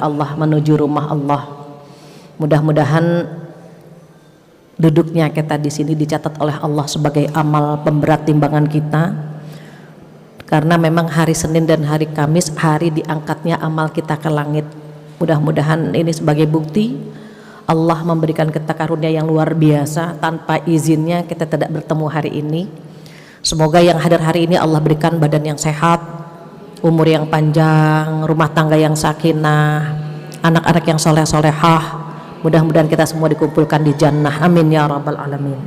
Allah, menuju rumah Allah. Mudah-mudahan duduknya kita di sini dicatat oleh Allah sebagai amal pemberat timbangan kita. Karena memang hari Senin dan hari Kamis hari diangkatnya amal kita ke langit. Mudah-mudahan ini sebagai bukti Allah memberikan kita karunia yang luar biasa. Tanpa izinnya kita tidak bertemu hari ini. Semoga yang hadir hari ini Allah berikan badan yang sehat, umur yang panjang, rumah tangga yang sakinah, anak-anak yang soleh-solehah. Mudah-mudahan kita semua dikumpulkan di jannah. Amin ya rabbal alamin.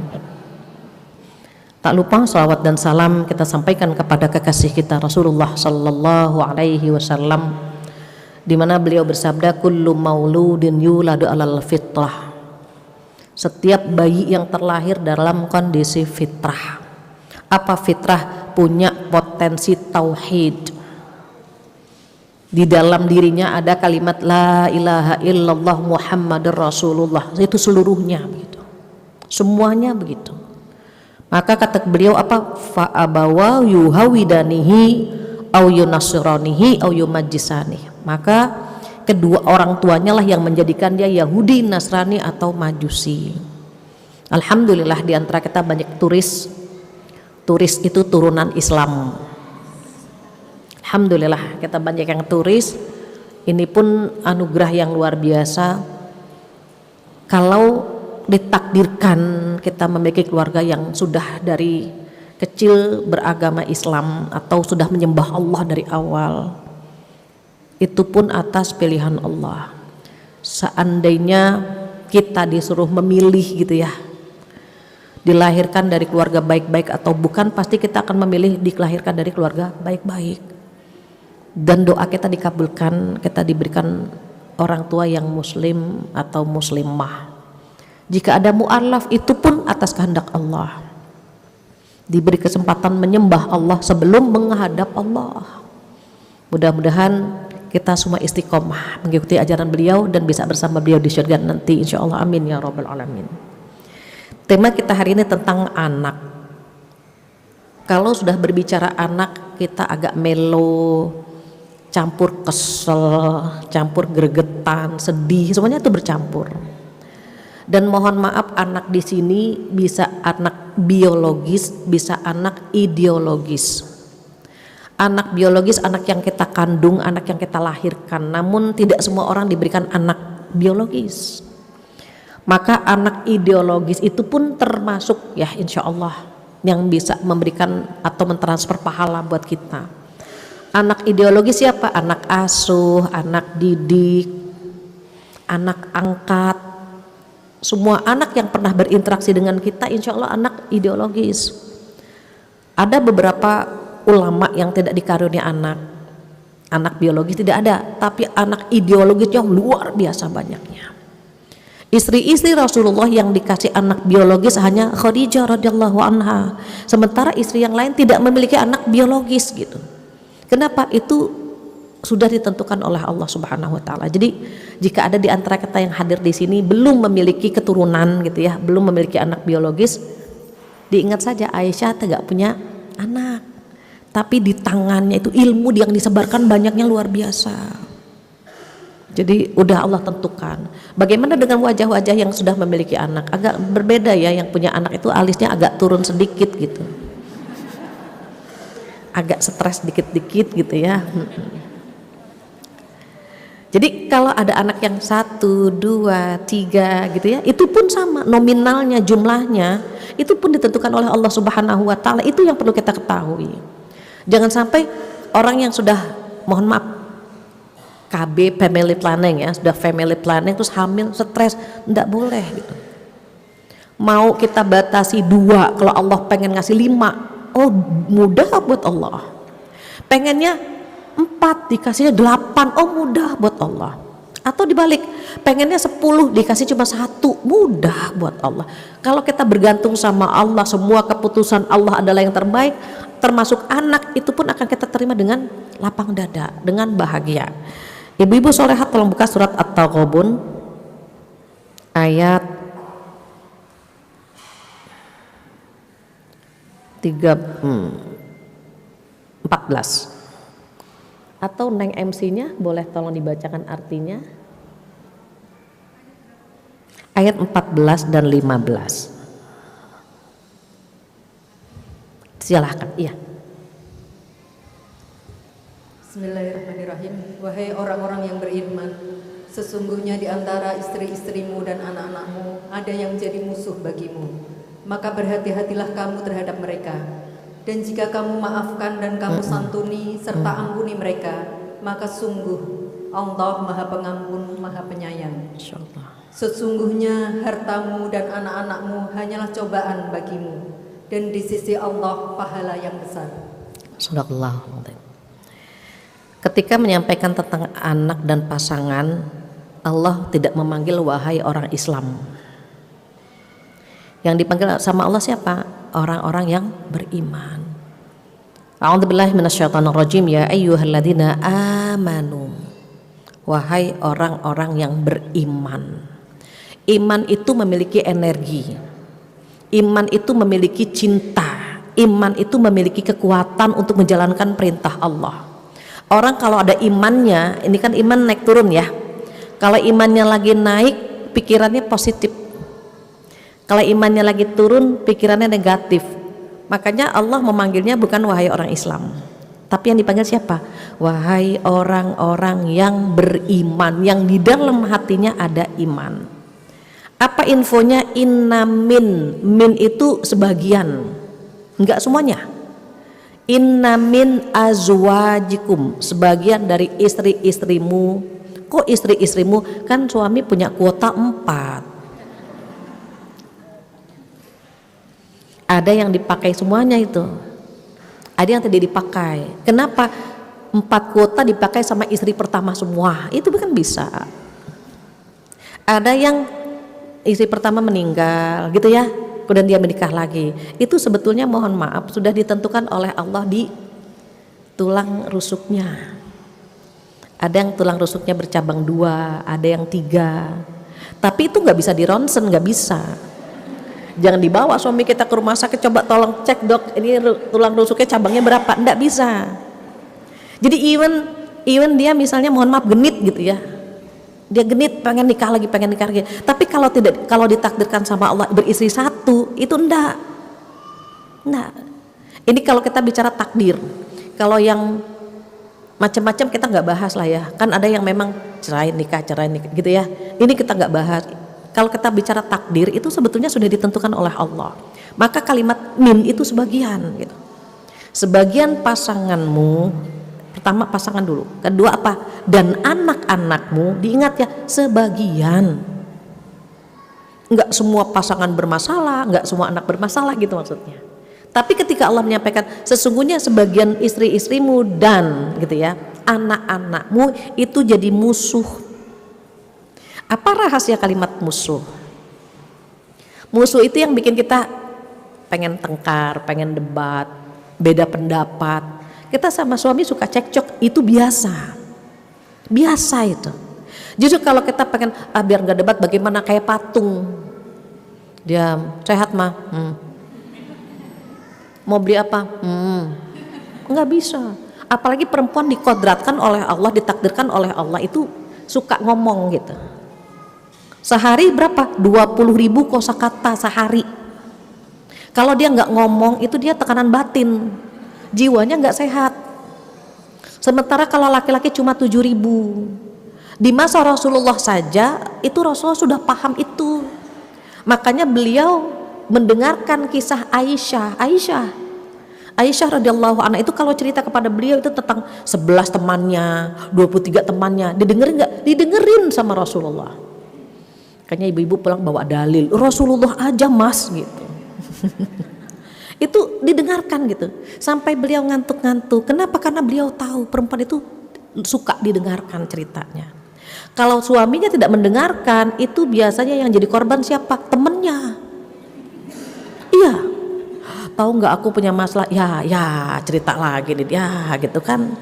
Tak lupa salawat dan salam kita sampaikan kepada kekasih kita Rasulullah sallallahu alaihi wasallam, di mana beliau bersabda, kullu mauludin yuladu alal fitrah. Setiap bayi yang terlahir dalam kondisi fitrah. Apa fitrah? Punya potensi tauhid. Di dalam dirinya ada kalimat la ilaha illallah Muhammadur Rasulullah. Itu seluruhnya begitu. Semuanya begitu. Maka kata beliau apa? Fa abawa yuhawidanihi au yunasranihi au yumajjisani. Maka kedua orang tuanya lah yang menjadikan dia Yahudi, Nasrani atau Majusi. Alhamdulillah di antara kita banyak turis itu turunan Islam. Alhamdulillah kita banyak yang turis. Ini pun anugerah yang luar biasa. Kalau ditakdirkan kita memiliki keluarga yang sudah dari kecil beragama Islam atau sudah menyembah Allah dari awal, itu pun atas pilihan Allah. Seandainya kita disuruh memilih gitu ya, dilahirkan dari keluarga baik-baik atau bukan, pasti kita akan memilih dilahirkan dari keluarga baik-baik, dan doa kita dikabulkan, kita diberikan orang tua yang muslim atau muslimah. Jika ada mu'alaf, itu pun atas kehendak Allah, diberi kesempatan menyembah Allah sebelum menghadap Allah. Mudah-mudahan kita semua istiqomah mengikuti ajaran beliau dan bisa bersama beliau di syurga nanti insyaallah. Amin ya rabbal alamin. Tema kita hari ini tentang anak. Kalau sudah berbicara anak, kita agak melo, campur kesel, campur gregetan, sedih, semuanya itu bercampur. Dan mohon maaf, anak di sini bisa anak biologis, bisa anak ideologis. Anak biologis, anak yang kita kandung, anak yang kita lahirkan. Namun tidak semua orang diberikan anak biologis. Maka anak ideologis itu pun termasuk ya insya Allah yang bisa memberikan atau mentransfer pahala buat kita. Anak ideologis siapa? Anak asuh, anak didik, anak angkat. Semua anak yang pernah berinteraksi dengan kita insya Allah anak ideologis. Ada beberapa ulama yang tidak dikarunia anak biologis tidak ada, tapi anak ideologis yang luar biasa banyaknya. Istri-istri Rasulullah yang dikasih anak biologis hanya Khadijah radhiyallahu anha, sementara istri yang lain tidak memiliki anak biologis gitu. Kenapa? Itu sudah ditentukan oleh Allah Subhanahu wa taala. Jadi jika ada di antara kita yang hadir di sini belum memiliki keturunan gitu ya, belum memiliki anak biologis, diingat saja Aisyah tidak punya anak. Tapi di tangannya itu ilmu yang disebarkan banyaknya luar biasa. Jadi udah Allah tentukan. Bagaimana dengan wajah-wajah yang sudah memiliki anak? Agak berbeda ya, yang punya anak itu alisnya agak turun sedikit gitu. Agak stres dikit-dikit gitu ya. Jadi kalau ada anak yang 1, 2, 3 gitu ya, itu pun sama nominalnya, jumlahnya itu pun ditentukan oleh Allah Subhanahu wa taala. Itu yang perlu kita ketahui. Jangan sampai orang yang sudah, mohon maaf, KB family planning ya, sudah family planning terus hamil, stres, enggak boleh gitu. Mau kita batasi 2, kalau Allah pengen ngasih 5, oh mudah buat Allah. Pengennya 4 dikasihnya 8, oh mudah buat Allah. Atau dibalik, pengennya 10 dikasih cuma 1, mudah buat Allah. Kalau kita bergantung sama Allah, semua keputusan Allah adalah yang terbaik, termasuk anak, itu pun akan kita terima dengan lapang dada, dengan bahagia. Ibu-ibu solehat tolong buka surat At-Taghabun ayat 14. Atau Neng MC-nya boleh tolong dibacakan artinya. Ayat 14 dan 15. Silahkan, iya. Bismillahirrahmanirrahim. Wahai orang-orang yang beriman, sesungguhnya di antara istri-istrimu dan anak-anakmu ada yang menjadi musuh bagimu. Maka berhati-hatilah kamu terhadap mereka. Dan jika kamu maafkan dan kamu santuni serta ampuni mereka, maka sungguh Allah Maha Pengampun, Maha Penyayang. Sesungguhnya hartamu dan anak-anakmu hanyalah cobaan bagimu, dan di sisi Allah pahala yang besar. Sadaqallah. Ketika menyampaikan tentang anak dan pasangan, Allah tidak memanggil wahai orang Islam. Yang dipanggil sama Allah siapa? Orang-orang yang beriman. A'udzubillahi minasyaitonirrajim. Ya ayyuhalladzina amanu. Wahai orang-orang yang beriman. Iman itu memiliki energi. Iman itu memiliki cinta. Iman itu memiliki kekuatan untuk menjalankan perintah Allah. Orang kalau ada imannya, ini kan iman naik turun ya. Kalau imannya lagi naik, pikirannya positif. Kalau imannya lagi turun, pikirannya negatif. Makanya Allah memanggilnya bukan wahai orang Islam, tapi yang dipanggil siapa? Wahai orang-orang yang beriman, yang di dalam hatinya ada iman. Apa infonya? Inna min itu sebagian, enggak semuanya. Inna min azwajikum, sebagian dari istri-istrimu. Kok istri-istrimu? Kan suami punya kuota 4. Ada yang dipakai semuanya itu, ada yang tidak dipakai. Kenapa? 4 kuota dipakai sama istri pertama semua, itu bukan bisa. Ada yang istri pertama meninggal gitu ya, kemudian dia menikah lagi. Itu sebetulnya mohon maaf sudah ditentukan oleh Allah di tulang rusuknya. Ada yang tulang rusuknya bercabang 2, ada yang 3. Tapi itu nggak bisa di ronsen, nggak bisa. Jangan dibawa suami kita ke rumah sakit, coba tolong cek dok, ini tulang rusuknya cabangnya berapa, enggak bisa. Jadi even dia misalnya mohon maaf genit gitu ya, dia genit pengen nikah lagi, tapi kalau ditakdirkan sama Allah beristri 1, itu enggak. Ini kalau kita bicara takdir. Kalau yang macam-macam kita nggak bahas lah ya, kan ada yang memang cerai nikah gitu ya, ini kita nggak bahas. Kalau kita bicara takdir itu sebetulnya sudah ditentukan oleh Allah. Maka kalimat min itu sebagian gitu. Sebagian pasanganmu, pertama pasangan dulu, kedua apa? Dan anak-anakmu, diingat ya, sebagian. Enggak semua pasangan bermasalah, enggak semua anak bermasalah gitu maksudnya. Tapi ketika Allah menyampaikan sesungguhnya sebagian istri-istrimu dan gitu ya, anak-anakmu itu jadi musuh. Apa rahasia kalimat musuh? Musuh itu yang bikin kita pengen tengkar, pengen debat, beda pendapat. Kita sama suami suka cekcok, itu biasa. Biasa itu. Justru kalau kita pengen biar nggak debat, bagaimana kayak patung. Dia sehat mah. Mau beli apa? Nggak bisa. Apalagi perempuan dikodratkan oleh Allah, ditakdirkan oleh Allah itu suka ngomong gitu. Sehari berapa? 20.000 kosakata sehari. Kalau dia nggak ngomong itu dia tekanan batin, jiwanya nggak sehat. Sementara kalau laki-laki cuma 7.000. Di masa Rasulullah saja itu Rasulullah sudah paham itu. Makanya beliau mendengarkan kisah Aisyah radhiyallahu anha itu kalau cerita kepada beliau itu tentang 11 temannya, 23 temannya, didengerin nggak? Didengerin sama Rasulullah. Kayaknya ibu-ibu pulang bawa dalil, Rasulullah aja mas gitu. Itu didengarkan gitu, sampai beliau ngantuk-ngantuk. Kenapa? Karena beliau tahu perempuan itu suka didengarkan ceritanya. Kalau suaminya tidak mendengarkan, itu biasanya yang jadi korban siapa? Temennya. Iya, tahu nggak aku punya masalah, ya cerita lagi nih, ya gitu kan.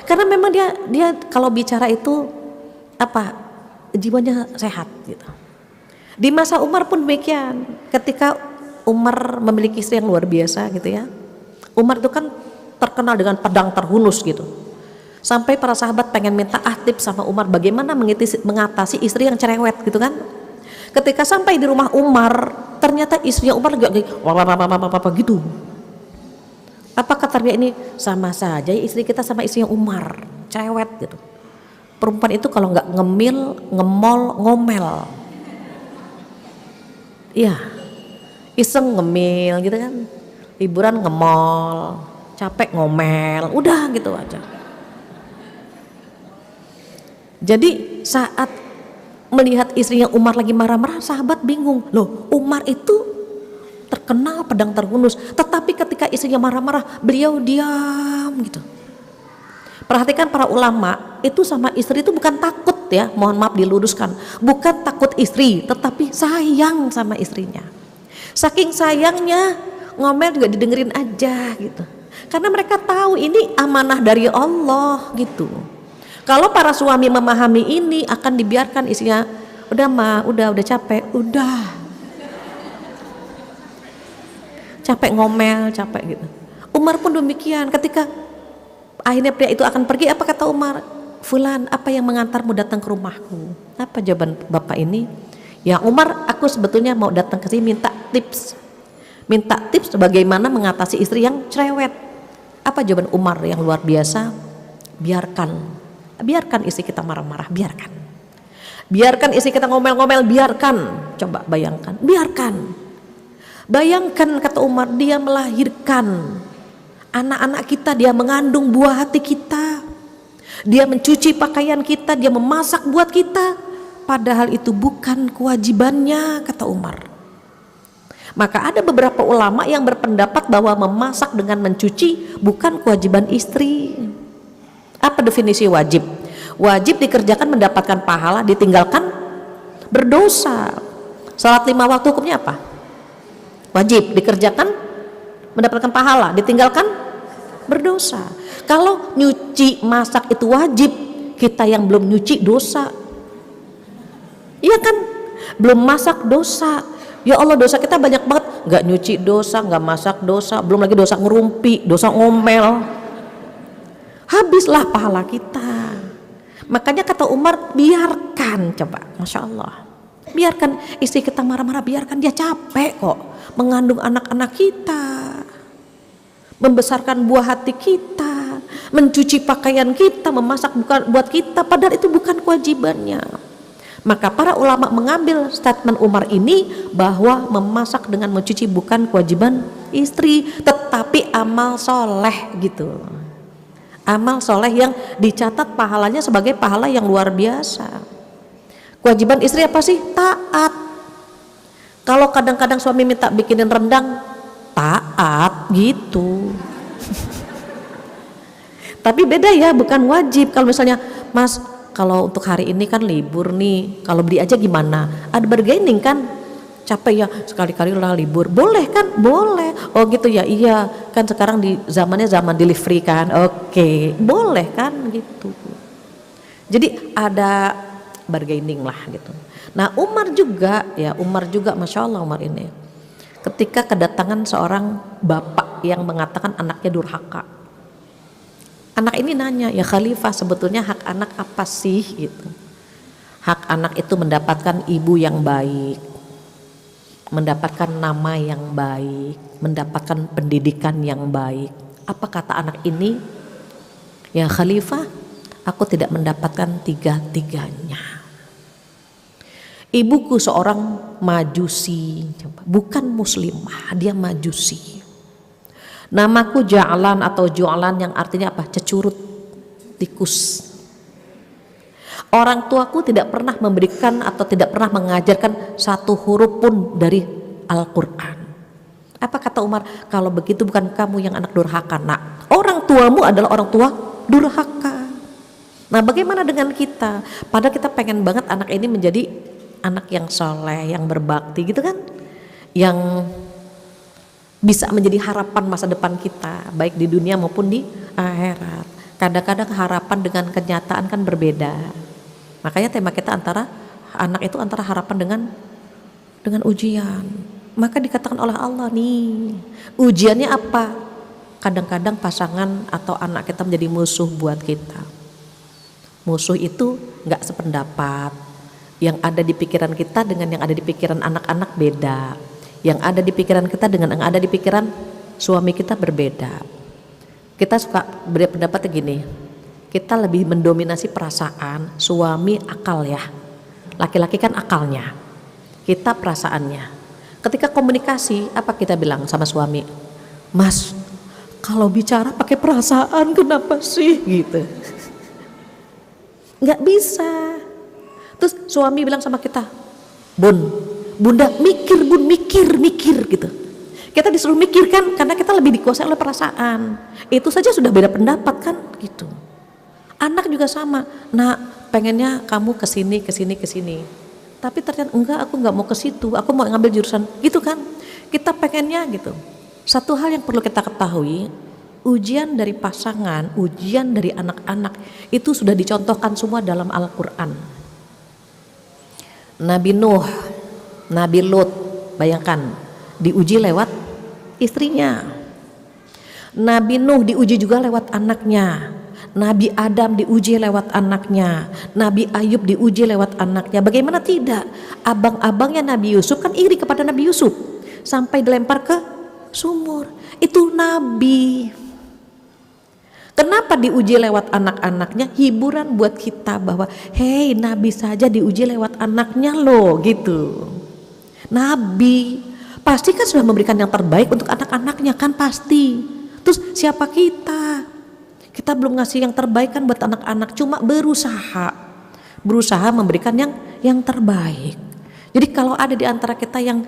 Karena memang dia kalau bicara itu apa, jiwanya sehat gitu. Di masa Umar pun demikian. Ketika Umar memiliki istri yang luar biasa gitu ya, Umar itu kan terkenal dengan pedang terhunus gitu. Sampai para sahabat pengen minta tips sama Umar bagaimana mengatasi istri yang cerewet gitu kan. Ketika sampai di rumah Umar, ternyata istrinya Umar lagi gitu. Apa kata dia ini? Sama saja istri kita sama istrinya Umar, cerewet gitu. Perempuan itu kalau nggak ngemil, ngemol, ngomel. Iya, iseng ngemil gitu kan, liburan ngemol, capek ngomel, udah gitu aja. Jadi saat melihat istrinya Umar lagi marah-marah, sahabat bingung. Loh, Umar itu terkenal pedang terhunus, tetapi ketika istrinya marah-marah, beliau diam gitu. Perhatikan para ulama, itu sama istri itu bukan takut ya, mohon maaf diluruskan. Bukan takut istri, tetapi sayang sama istrinya. Saking sayangnya, ngomel juga didengerin aja gitu. Karena mereka tahu ini amanah dari Allah gitu. Kalau para suami memahami ini, akan dibiarkan istrinya, udah ma, udah capek, udah capek ngomel, capek gitu. Umar pun demikian. Ketika akhirnya pria itu akan pergi, apa kata Umar? Fulan, apa yang mengantarmu datang ke rumahku? Apa jawaban bapak ini? Ya Umar, aku sebetulnya mau datang ke sini minta tips bagaimana mengatasi istri yang cerewet. Apa jawaban Umar yang luar biasa? Biarkan istri kita marah-marah, biarkan istri kita ngomel-ngomel, biarkan. Coba bayangkan, bayangkan kata Umar, dia melahirkan anak-anak kita, dia mengandung buah hati kita, dia mencuci pakaian kita, dia memasak buat kita, padahal itu bukan kewajibannya kata Umar. Maka ada beberapa ulama yang berpendapat bahwa memasak dengan mencuci bukan kewajiban istri. Apa definisi wajib? Wajib dikerjakan mendapatkan pahala, ditinggalkan berdosa. Salat 5 waktu hukumnya apa? Wajib dikerjakan mendapatkan pahala, ditinggalkan berdosa. Kalau nyuci masak itu wajib, kita yang belum nyuci dosa. Iya kan? Belum masak dosa. Ya Allah, dosa kita banyak banget. Nggak nyuci dosa, nggak masak dosa, belum lagi dosa ngerumpi, dosa ngomel. Habislah pahala kita. Makanya kata Umar, biarkan, coba, Masya Allah, biarkan istri kita marah-marah, biarkan, dia capek kok mengandung anak-anak kita, membesarkan buah hati kita, mencuci pakaian kita, memasak buat kita, padahal itu bukan kewajibannya. Maka para ulama mengambil statement Umar ini bahwa memasak dengan mencuci bukan kewajiban istri, tetapi amal soleh gitu. Amal soleh yang dicatat pahalanya sebagai pahala yang luar biasa. Kewajiban istri apa sih? Taat. Kalau kadang-kadang suami minta bikinin rendang, taat gitu. Tapi beda ya, bukan wajib. Kalau misalnya, Mas, kalau untuk hari ini kan libur nih, kalau beli aja gimana? Ada bargaining kan? Capek ya, sekali-kali lah libur. Boleh kan? Boleh. Oh gitu ya, iya. Kan sekarang di zamannya zaman delivery kan. Oke, boleh kan gitu. Jadi ada bargaining lah gitu. Nah Umar juga Masya Allah Umar ini. Ketika kedatangan seorang bapak yang mengatakan anaknya durhaka. Anak ini nanya, ya Khalifah, sebetulnya hak anak apa sih gitu. Hak anak itu mendapatkan ibu yang baik, mendapatkan nama yang baik, mendapatkan pendidikan yang baik. Apa kata anak ini? Ya Khalifah, aku tidak mendapatkan tiga-tiganya. Ibuku seorang majusi, bukan muslimah, dia majusi. Namaku Ja'lan atau Ju'lan yang artinya apa? Cecurut, tikus. Orang tuaku tidak pernah memberikan atau tidak pernah mengajarkan satu huruf pun dari Al-Quran. Apa kata Umar? Kalau begitu bukan kamu yang anak durhaka, nak. Orang tuamu adalah orang tua durhaka. Nah bagaimana dengan kita? Padahal kita pengen banget anak ini menjadi anak yang soleh, yang berbakti gitu kan, yang bisa menjadi harapan masa depan kita, baik di dunia maupun di akhirat. Kadang-kadang harapan dengan kenyataan kan berbeda. Makanya tema kita antara anak itu antara harapan dengan ujian. Maka dikatakan oleh Allah nih, ujiannya apa? Kadang-kadang pasangan atau anak kita menjadi musuh buat kita. Musuh itu nggak sependapat. Yang ada di pikiran kita dengan yang ada di pikiran anak-anak beda. Yang ada di pikiran kita dengan yang ada di pikiran suami kita berbeda. Kita suka berpendapat gini, kita lebih mendominasi perasaan, suami akal ya. Laki-laki kan akalnya, kita perasaannya. Ketika komunikasi, apa kita bilang sama suami? Mas, kalau bicara pakai perasaan kenapa sih gitu? Nggak bisa. Terus suami bilang sama kita, bunda mikir mikir gitu. Kita disuruh mikir kan, karena kita lebih dikuasai oleh perasaan. Itu saja sudah beda pendapat kan gitu. Anak juga sama, nak pengennya kamu kesini. Tapi ternyata enggak, aku nggak mau ke situ, aku mau ngambil jurusan gitu kan. Kita pengennya gitu. Satu hal yang perlu kita ketahui, ujian dari pasangan, ujian dari anak-anak itu sudah dicontohkan semua dalam Al-Quran. Nabi Nuh, Nabi Lut, bayangkan diuji lewat istrinya. Nabi Nuh diuji juga lewat anaknya. Nabi Adam diuji lewat anaknya. Nabi Ayub diuji lewat anaknya. Bagaimana tidak? Abang-abangnya Nabi Yusuf kan iri kepada Nabi Yusuf sampai dilempar ke sumur. Itu Nabi. Kenapa diuji lewat anak-anaknya? Hiburan buat kita bahwa hei, Nabi saja diuji lewat anaknya loh gitu. Nabi pasti kan sudah memberikan yang terbaik untuk anak-anaknya kan pasti. Terus siapa kita? Kita belum ngasih yang terbaik kan buat anak-anak, cuma berusaha memberikan yang terbaik. Jadi kalau ada di antara kita yang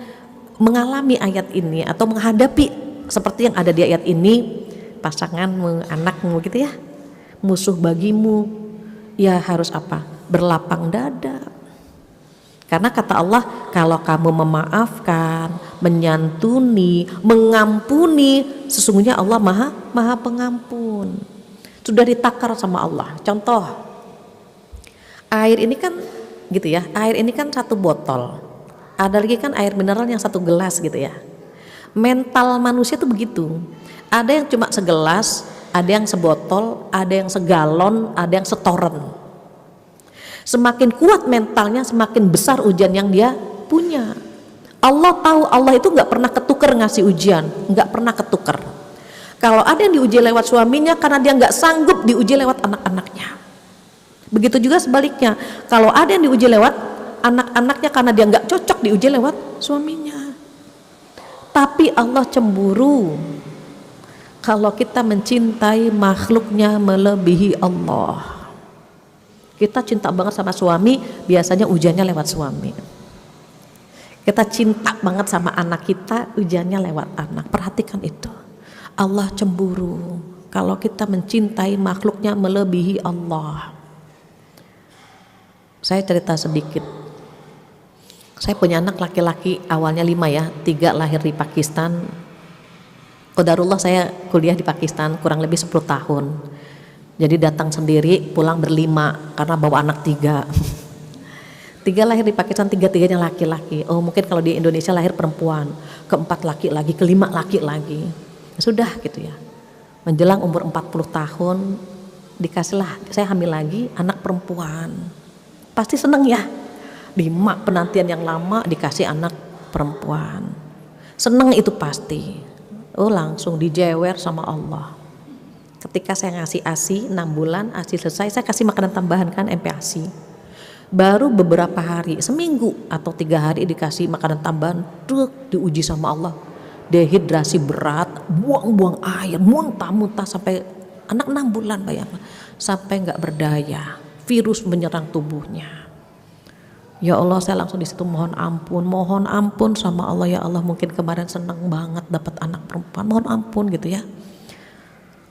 mengalami ayat ini atau menghadapi seperti yang ada di ayat ini, pasanganmu, anakmu gitu ya, musuh bagimu, ya harus apa? Berlapang dada. Karena kata Allah, kalau kamu memaafkan, menyantuni, mengampuni, sesungguhnya Allah maha pengampun. Sudah ditakar sama Allah. Contoh, air ini kan gitu ya, air ini kan satu botol, ada lagi kan air mineral yang satu gelas gitu ya. Mental manusia tuh begitu, ada yang cuma segelas, ada yang sebotol, ada yang segalon, ada yang setoren. Semakin kuat mentalnya, semakin besar ujian yang dia punya. Allah tahu, Allah itu nggak pernah ketukar ngasih ujian, nggak pernah ketukar. Kalau ada yang diuji lewat suaminya karena dia nggak sanggup, diuji lewat anak-anaknya. Begitu juga sebaliknya, kalau ada yang diuji lewat anak-anaknya karena dia nggak cocok, diuji lewat suaminya. Tapi Allah cemburu kalau kita mencintai makhluknya melebihi Allah. Kita cinta banget sama suami, biasanya ujiannya lewat suami. Kita cinta banget sama anak kita, ujiannya lewat anak. Perhatikan itu. Allah cemburu kalau kita mencintai makhluknya melebihi Allah. Saya cerita sedikit. Saya punya anak laki-laki, awalnya 5 ya, 3 lahir di Pakistan. Qadarullah saya kuliah di Pakistan kurang lebih 10 tahun. Jadi datang sendiri, pulang berlima karena bawa anak 3. 3 lahir di Pakistan, 3-3-nya laki-laki. Oh mungkin kalau di Indonesia lahir perempuan, keempat laki lagi, kelima laki lagi. Sudah gitu ya. Menjelang umur 40 tahun dikasihlah, saya hamil lagi anak perempuan. Pasti seneng ya. 5 penantian yang lama dikasih anak perempuan. Seneng itu pasti. Oh langsung dijewer sama Allah. Ketika saya ngasih ASI 6 bulan, ASI selesai, saya kasih makanan tambahan kan MPASI. Baru beberapa hari, seminggu atau 3 hari dikasih makanan tambahan, diuji sama Allah. Dehidrasi berat, buang-buang air, muntah-muntah sampai anak 6 bulan bayangkan, sampai nggak berdaya, virus menyerang tubuhnya. Ya Allah, saya langsung di situ mohon ampun sama Allah. Ya Allah, mungkin kemarin senang banget dapat anak perempuan, mohon ampun gitu ya.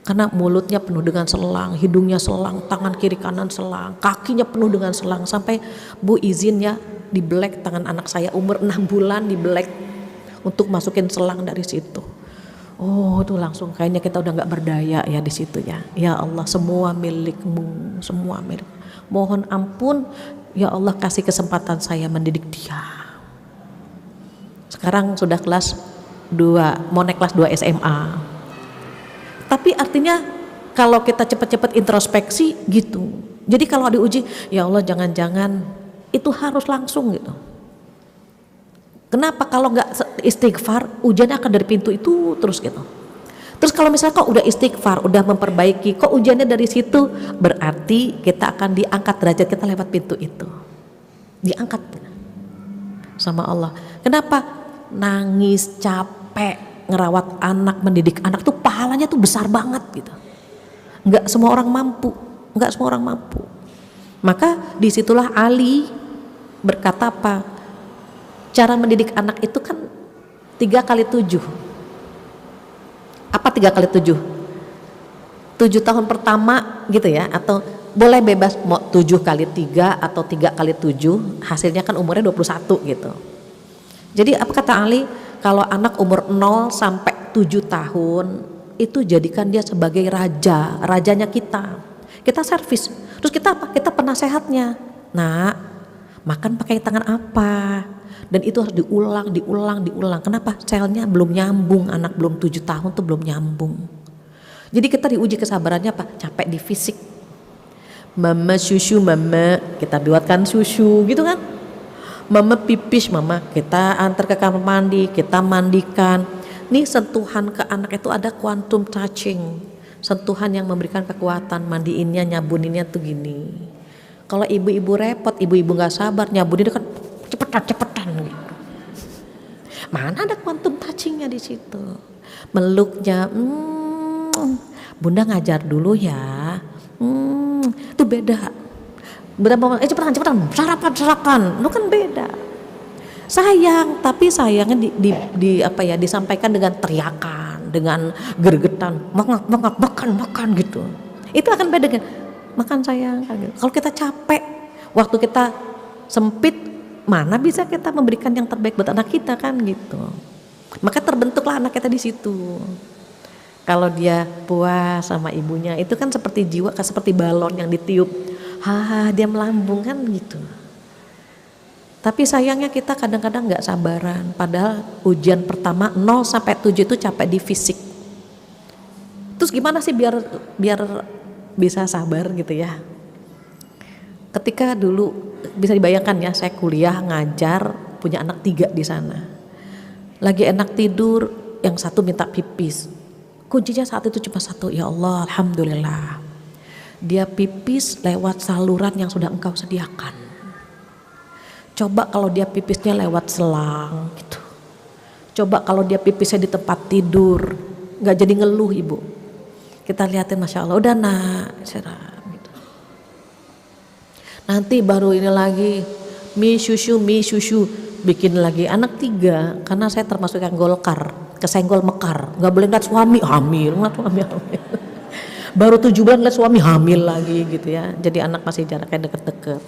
Karena mulutnya penuh dengan selang, hidungnya selang, tangan kiri kanan selang, kakinya penuh dengan selang, sampai Bu izin ya dibelek tangan anak saya umur 6 bulan, dibelek untuk masukin selang dari situ. Oh itu langsung kayaknya kita udah nggak berdaya ya di situ ya. Ya Allah, semua milikmu, semua milik. Mohon ampun ya Allah, kasih kesempatan saya mendidik dia. Sekarang sudah kelas 2, mau naik kelas 2 SMA. Tapi artinya kalau kita cepat-cepat introspeksi gitu, Jadi kalau diuji, ya Allah jangan-jangan itu harus langsung gitu. Kenapa? Kalau nggak istighfar, ujiannya akan dari pintu itu terus gitu. Terus kalau misalnya kok udah istighfar, udah memperbaiki, kok ujiannya dari situ, berarti kita akan diangkat derajat kita lewat pintu itu. Diangkat sama Allah. Kenapa? Nangis, capek, ngerawat anak, mendidik anak tuh pahalanya tuh besar banget gitu. Nggak semua orang mampu, nggak semua orang mampu. Maka disitulah Ali berkata apa? Cara mendidik anak itu kan 3x7. Apa 3x7? 7 tahun pertama gitu ya, atau boleh bebas mau 7x3 atau 3x7, hasilnya kan umurnya 21 gitu. Jadi apa kata Ali? Kalau anak umur 0 sampai 7 tahun itu jadikan dia sebagai raja, rajanya kita. Kita servis. Terus kita apa? Kita penasehatnya. Nah, makan pakai tangan apa? Dan itu harus diulang. Kenapa? Selnya belum nyambung, anak belum 7 tahun tuh belum nyambung. Jadi kita diuji kesabarannya apa? Capek di fisik. Mama susu, mama kita buatkan susu gitu kan. Mama pipis, mama kita antar ke kamar mandi, kita mandikan. Nih sentuhan ke anak itu ada quantum touching. Sentuhan yang memberikan kekuatan, mandiinnya, nyabuninnya tuh gini. Kalau ibu-ibu repot, ibu-ibu nggak sabar nyabunin kan cepetan gitu. Mana ada quantum touchingnya di situ? Meluknya, bunda ngajar dulu ya. Itu beda. Berapa? Cepetan, sarapan, lu kan beda. Sayang, tapi sayangnya disampaikan dengan teriakan, dengan gergetan, makan gitu. Itu akan beda dengan makan sayang. Kalau kita capek, waktu kita sempit, mana bisa kita memberikan yang terbaik buat anak kita kan gitu. Maka terbentuklah anak kita di situ. Kalau dia puas sama ibunya, itu kan seperti jiwa, kan seperti balon yang ditiup. Dia melambung kan gitu. Tapi sayangnya kita kadang-kadang nggak sabaran. Padahal ujian pertama 0 sampai 7 itu capek di fisik. Terus gimana sih biar bisa sabar gitu ya? Ketika dulu bisa dibayangkan ya, saya kuliah ngajar punya anak 3 di sana. Lagi enak tidur, yang satu minta pipis. Kuncinya saat itu cuma satu, ya Allah, alhamdulillah. Dia pipis lewat saluran yang sudah engkau sediakan. Coba kalau dia pipisnya lewat selang gitu. Coba kalau dia pipisnya di tempat tidur, nggak jadi ngeluh ibu. Kita lihatin, masya Allah, udah nak, serah. Gitu. Nanti baru ini lagi mie susu, bikin lagi anak 3, karena saya termasuk yang golkar, kesenggol mekar, nggak boleh ngeliat suami hamil. Baru 7 bulan ngeliat suami hamil lagi gitu ya. Jadi anak masih jaraknya deket-deket.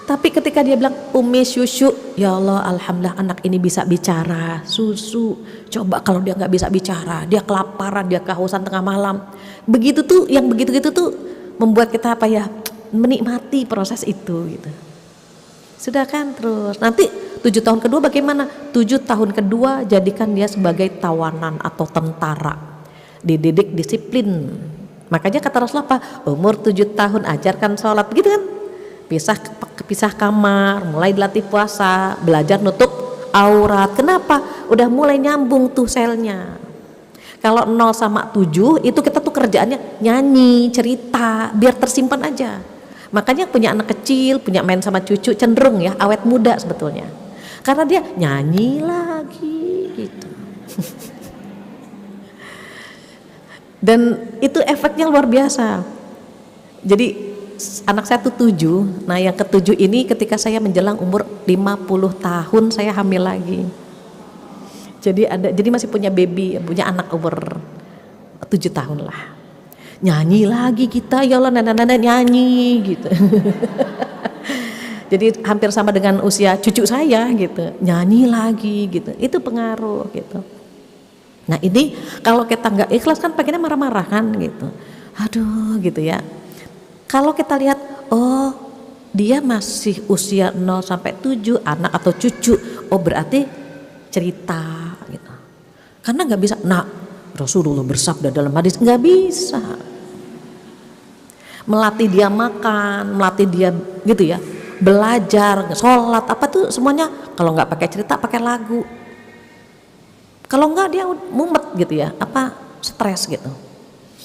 Tapi ketika dia bilang umi susu, ya Allah, alhamdulillah anak ini bisa bicara, susu. Coba kalau dia nggak bisa bicara, dia kelaparan, dia kehausan tengah malam. Begitu tuh, yang begitu-gitu tuh membuat kita apa ya, menikmati proses itu gitu. Sudah kan, terus nanti 7 tahun kedua bagaimana? 7 tahun kedua jadikan dia sebagai tawanan atau tentara, dididik disiplin. Makanya kata Rasulullah apa? Umur 7 tahun ajarkan sholat, begitu kan? Pisah kamar, mulai dilatih puasa, belajar nutup aurat. Kenapa? Udah mulai nyambung tuh selnya. Kalau 0 sama 7 itu kita tuh kerjaannya nyanyi, cerita, biar tersimpan aja. Makanya punya anak kecil, punya main sama cucu cenderung ya awet muda sebetulnya. Karena dia nyanyi lagi gitu. Dan itu efeknya luar biasa. Jadi anak saya tuh 7. Nah yang ke-7 ini ketika saya menjelang umur 50 tahun saya hamil lagi. Jadi masih punya baby, punya anak umur 7 tahun lah. Nyanyi lagi kita, ya Allah, nenek-nenek nyanyi gitu. Jadi hampir sama dengan usia cucu saya gitu. Nyanyi lagi gitu. Itu pengaruh gitu. Nah ini kalau kita nggak ikhlas kan pengennya marah-marah kan gitu. Aduh gitu ya. Kalau kita lihat, oh dia masih usia 0 sampai 7, anak atau cucu, oh berarti cerita gitu. Karena nggak bisa, nah Rasulullah bersabda dalam hadis, nggak bisa. melatih dia makan, melatih dia gitu ya, belajar, sholat, apa tuh semuanya. Kalau nggak pakai cerita, pakai lagu. Kalau nggak dia mumet gitu ya, apa stres gitu.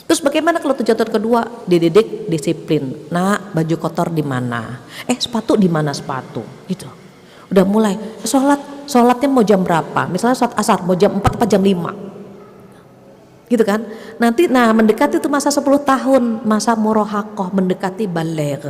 Terus bagaimana kalau tujuan kedua? Dididik disiplin. Nah, baju kotor di mana? Sepatu di mana sepatu? Gitu. Udah mulai sholatnya mau jam berapa? Misalnya sholat asar mau jam 4 atau jam 5? Gitu kan? Nanti mendekati itu masa 10 tahun, masa murahakoh, mendekati baligh.